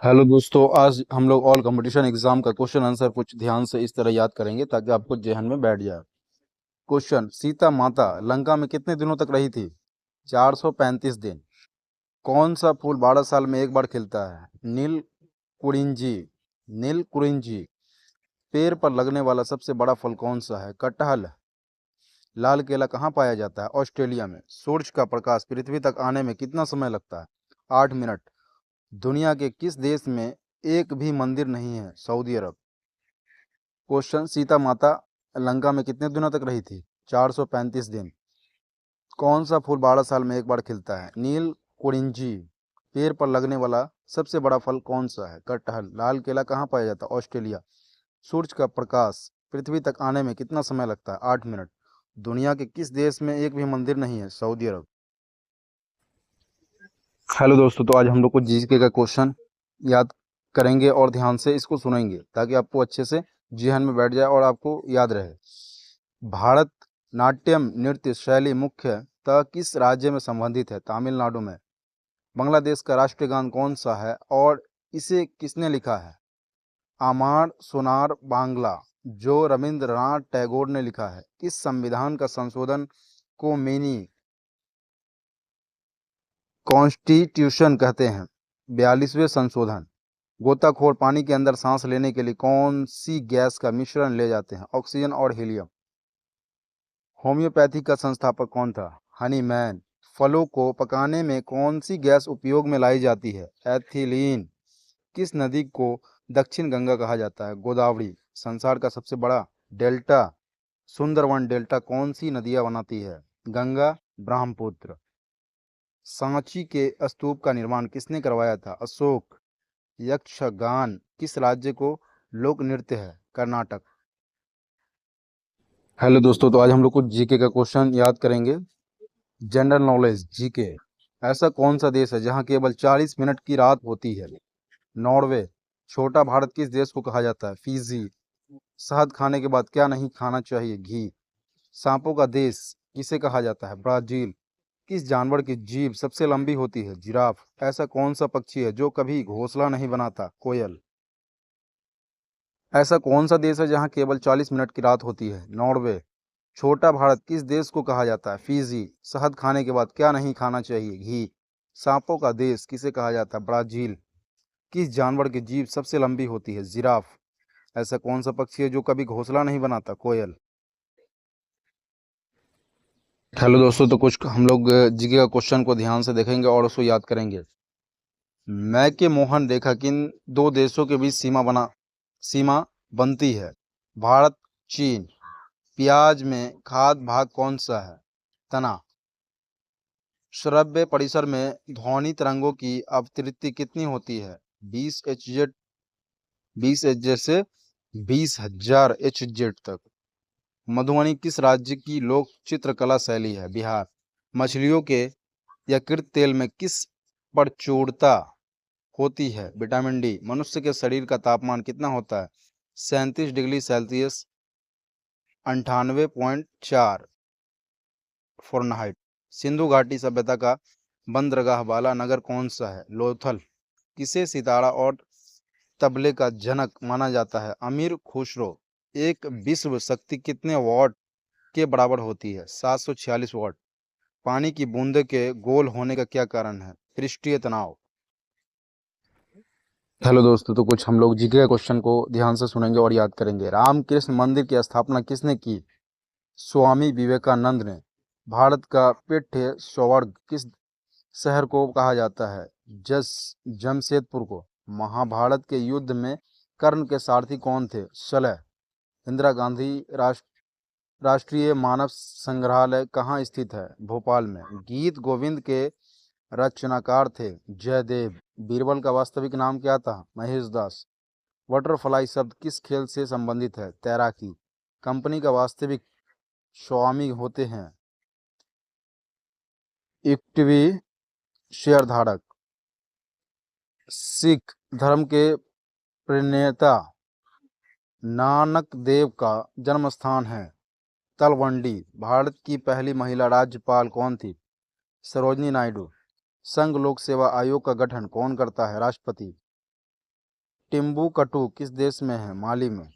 Hello दोस्तों, आज हम लोग ऑल कंपटीशन एग्जाम का क्वेश्चन आंसर कुछ ध्यान से इस तरह याद करेंगे ताकि आपको जेहन में बैठ जाए। क्वेश्चन, सीता माता लंका में कितने दिनों तक रही थी? 435 दिन। कौन सा फूल 12 साल में एक बार खिलता है? नील कुरिंजी। नील कुरिंजी। पेड़ पर लगने वाला सबसे बड़ा फल कौन सा है? कटहल। लाल केला कहाँ पाया जाता है? ऑस्ट्रेलिया में। सूरज का प्रकाश पृथ्वी तक आने में कितना समय लगता है? 8 मिनट। दुनिया के किस देश में एक भी मंदिर नहीं है? सऊदी अरब। क्वेश्चन, सीता माता लंका में कितने दिनों तक रही थी? 435 दिन। कौन सा फूल 12 साल में एक बार खिलता है? नील कुरिंजी। पेड़ पर लगने वाला सबसे बड़ा फल कौन सा है? कटहल। लाल केला कहाँ पाया जाता है? ऑस्ट्रेलिया। सूरज का प्रकाश पृथ्वी तक आने में कितना समय लगता है? 8 मिनट। दुनिया के किस देश में एक भी मंदिर नहीं है? सऊदी अरब। हेलो दोस्तों, तो आज हम लोग कुछ जीके का क्वेश्चन याद करेंगे और ध्यान से इसको सुनेंगे ताकि आपको अच्छे से जेहन में बैठ जाए और आपको याद रहे। भारत नाट्यम नृत्य शैली मुख्यतः किस राज्य में संबंधित है? तमिलनाडु में। बांग्लादेश का राष्ट्रीय गान कौन सा है और इसे किसने लिखा है? आमार सोनार बांग्ला, जो रविंद्रनाथ टैगोर ने लिखा है। इस संविधान का संशोधन को मिनी कॉन्स्टिट्यूशन कहते हैं। 42वें संशोधन। गोताखोर पानी के अंदर सांस लेने के लिए कौन सी गैस का मिश्रण ले जाते हैं? ऑक्सीजन और हीलियम। होम्योपैथी का संस्थापक कौन था? हनीमैन। फलों को पकाने में कौन सी गैस उपयोग में लाई जाती है? एथिलीन। किस नदी को दक्षिण गंगा कहा जाता है? गोदावरी। संसार का सबसे बड़ा डेल्टा सुंदरवन डेल्टा कौन सी नदियां बनाती है? गंगा, ब्रह्मपुत्र। सांची के स्तूप का निर्माण किसने करवाया था? अशोक। यक्षगान किस राज्य को लोक नृत्य है? कर्नाटक। हेलो दोस्तों, तो आज हम लोग कुछ जीके का क्वेश्चन याद करेंगे। General knowledge GK. ऐसा कौन सा देश है जहां केवल 40 मिनट की रात होती है? नॉर्वे। छोटा भारत किस देश को कहा जाता है? फिजी। शहद खाने के बाद क्या नहीं खाना चाहिए? घी। सांपों का देश किसे कहा जाता है? ब्राजील। किस जानवर की जीभ सबसे लंबी होती है? जिराफ। ऐसा कौन सा पक्षी है जो कभी घोंसला नहीं बनाता? कोयल। ऐसा कौन सा देश है जहां केवल 40 मिनट की रात होती है? नॉर्वे। छोटा भारत किस देश को कहा जाता है? फिजी। शहद खाने के बाद क्या नहीं खाना चाहिए? घी। सांपों का देश किसे कहा जाता है? ब्राजील। किस जानवर की जीभ सबसे लंबी होती है? जिराफ। ऐसा कौन सा पक्षी है जो कभी घोंसला नहीं बनाता? कोयल। हेलो दोस्तों, तो कुछ हम लोग जीके का क्वेश्चन को ध्यान से देखेंगे और उसको याद करेंगे। मैके मोहन रेखा किन दो देशों के बीच सीमा बनती है? भारत, चीन। प्याज में खाद भाग कौन सा है? तना। श्रव्य परिसर में ध्वनि तरंगों की आवृत्ति कितनी होती है? 20 Hz। 20 Hz से 20,000 Hz तक। मधुबनी किस राज्य की लोक चित्रकला शैली है? बिहार। मछलियों के यकृत तेल में किस प्रचुरता होती है? Vitamin D. मनुष्य के शरीर का तापमान कितना होता है? 37 डिग्री सेल्सियस। 98.4 फ़ारेनहाइट। सिंधु घाटी सभ्यता का बंदरगाह वाला नगर कौन सा है? लोथल। किसे सितारा और तबले का जनक माना जाता है? अमीर खुसरो। एक विश्व शक्ति कितने वॉट के बराबर होती है? 746 वॉट। पानी की बूंदे के गोल होने का क्या कारण है? पृष्ठीय तनाव। हेलो दोस्तों, तो कुछ हम लोग जीके के क्वेश्चन को ध्यान से सुनेंगे और याद करेंगे। रामकृष्ण मंदिर की स्थापना किसने की? स्वामी विवेकानंद ने। भारत का पिट्ठ स्वर्ग किस शहर को कहा जाता है? जस जमशेदपुर को। महाभारत के युद्ध में कर्ण के सारथी कौन थे? शल्य। इंदिरा गांधी राष्ट्रीय मानव संग्रहालय कहाँ स्थित है? भोपाल में। गीत गोविंद के रचनाकार थे जयदेव। बीरबल का वास्तविक नाम क्या था? महेश दास। बटरफ्लाई शब्द किस खेल से संबंधित है? तैराकी। कंपनी का वास्तविक स्वामी होते हैं इक्विटी शेयरधारक। सिख धर्म के प्रणेता नानक देव का जन्म स्थान है तलवंडी। भारत की पहली महिला राज्यपाल कौन थी? सरोजनी नायडू। संघ लोक सेवा आयोग का गठन कौन करता है? राष्ट्रपति। टिम्बुकटू किस देश में है? माली में।